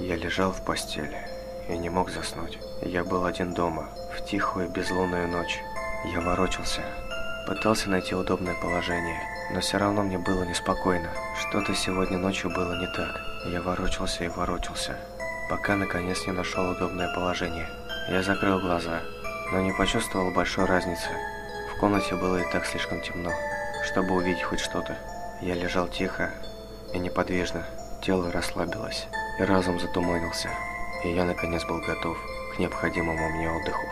Я лежал в постели и не мог заснуть. Я был один дома, в тихую безлунную ночь. Я ворочался, пытался найти удобное положение, но все равно мне было неспокойно. Что-то сегодня ночью было не так. Я ворочался и ворочался, пока наконец не нашел удобное положение. Я закрыл глаза, но не почувствовал большой разницы. В комнате было и так слишком темно, чтобы увидеть хоть что-то. Я лежал тихо и неподвижно, тело расслабилось, и разум затуманился, и я наконец был готов к необходимому мне отдыху.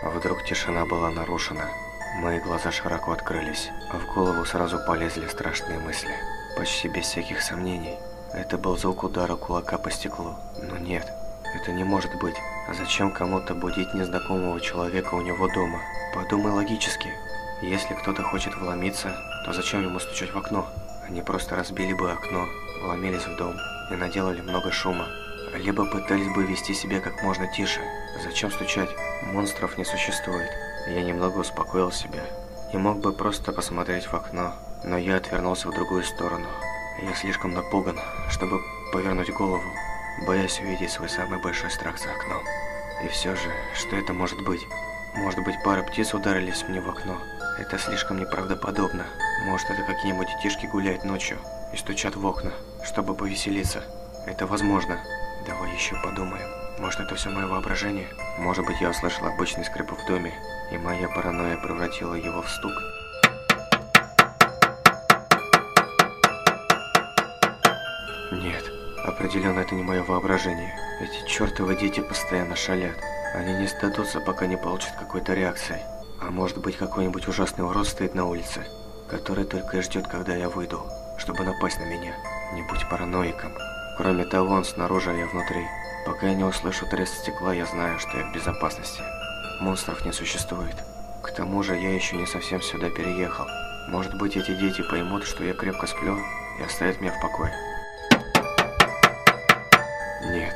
Вдруг тишина была нарушена. Мои глаза широко открылись, а в голову сразу полезли страшные мысли. Почти без всяких сомнений, это был звук удара кулака по стеклу. Но нет, это не может быть. А зачем кому-то будить незнакомого человека у него дома? Подумай логически. Если кто-то хочет вломиться, то зачем ему стучать в окно? Они просто разбили бы окно, вломились в дом и наделали много шума. Либо пытались бы вести себя как можно тише. Зачем стучать? Монстров не существует. Я немного успокоил себя и мог бы просто посмотреть в окно, но я отвернулся в другую сторону. Я слишком напуган, чтобы повернуть голову, боясь увидеть свой самый большой страх за окном. И все же, что это может быть? Может быть, пара птиц ударились мне в окно? Это слишком неправдоподобно. Может, это какие-нибудь детишки гуляют ночью и стучат в окна, чтобы повеселиться. Это возможно. Давай еще подумаем. Может, это все мое воображение? Может быть, я услышал обычный скрип в доме, и моя паранойя превратила его в стук? Нет, определенно это не мое воображение. Эти чертовы дети постоянно шалят. Они не сдадутся, пока не получат какой-то реакции. А может быть, какой-нибудь ужасный урод стоит на улице, который только и ждет, когда я выйду, чтобы напасть на меня. Не будь параноиком. Кроме того, он снаружи, а я внутри. Пока я не услышу треск стекла, я знаю, что я в безопасности. Монстров не существует. К тому же, я еще не совсем сюда переехал. Может быть, эти дети поймут, что я крепко сплю, и оставят меня в покое. Нет,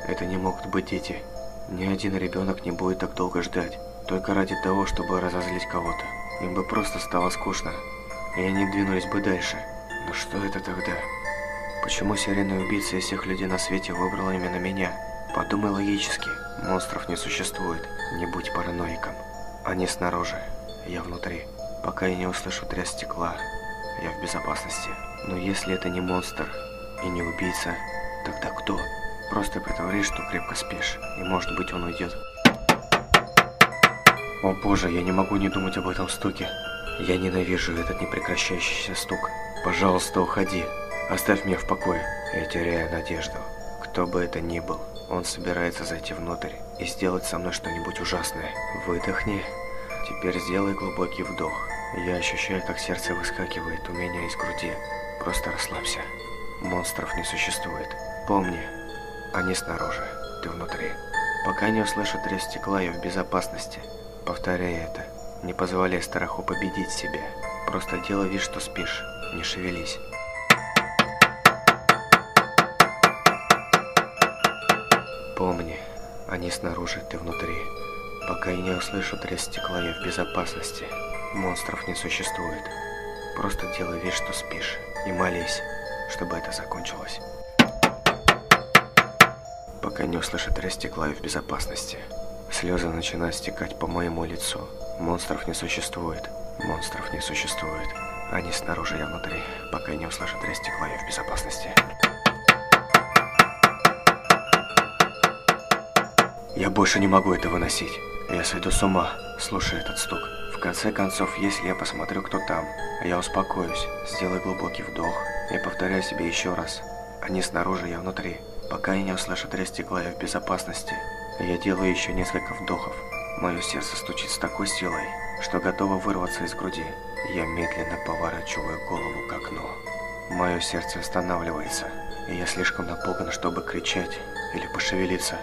это не могут быть дети. Ни один ребенок не будет так долго ждать, только ради того, чтобы разозлить кого-то. Им бы просто стало скучно, и они двинулись бы дальше. Но что это тогда? Почему серийный убийца из всех людей на свете выбрал именно меня? Подумай логически. Монстров не существует. Не будь параноиком. Они снаружи, я внутри. Пока я не услышу треск стекла, я в безопасности. Но если это не монстр и не убийца, тогда кто? Просто притворись, что крепко спишь, и может быть он уйдет. О боже, я не могу не думать об этом стуке. Я ненавижу этот непрекращающийся стук. Пожалуйста, уходи. Оставь меня в покое. Я теряю надежду. Кто бы это ни был, он собирается зайти внутрь и сделать со мной что-нибудь ужасное. Выдохни. Теперь сделай глубокий вдох. Я ощущаю, как сердце выскакивает у меня из груди. Просто расслабься. Монстров не существует. Помни, они снаружи, ты внутри. Пока не услышу треск стекла, я в безопасности. Повторяй это. Не позволяй страху победить себя. Просто делай вид, что спишь. Не шевелись. Помни, они снаружи, ты внутри. Пока я не услышу треск стекла, я в безопасности. Монстров не существует. Просто делай вид, что спишь. И молись, чтобы это закончилось. Пока не услышу треск стекла, я в безопасности. Слезы начинают стекать по моему лицу. Монстров не существует. Монстров не существует. Они снаружи, я внутри. Пока я не услышу треск стекла, я в безопасности. Я больше не могу это выносить. Я сойду с ума, слушая этот стук. В конце концов, если я посмотрю, кто там, я успокоюсь, сделаю глубокий вдох и повторяю себе еще раз. Они снаружи, я внутри. Пока я не услышу треск стекла, я в безопасности. Я делаю еще несколько вдохов. Мое сердце стучит с такой силой, что готово вырваться из груди. Я медленно поворачиваю голову к окну. Мое сердце останавливается, и я слишком напуган, чтобы кричать или пошевелиться.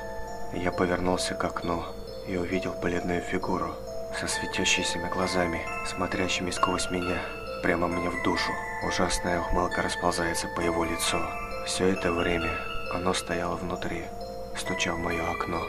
Я повернулся к окну и увидел бледную фигуру со светящимися глазами, смотрящими сквозь меня, прямо мне в душу. Ужасная ухмылка расползается по его лицу. Все это время оно стояло внутри, стуча в мое окно.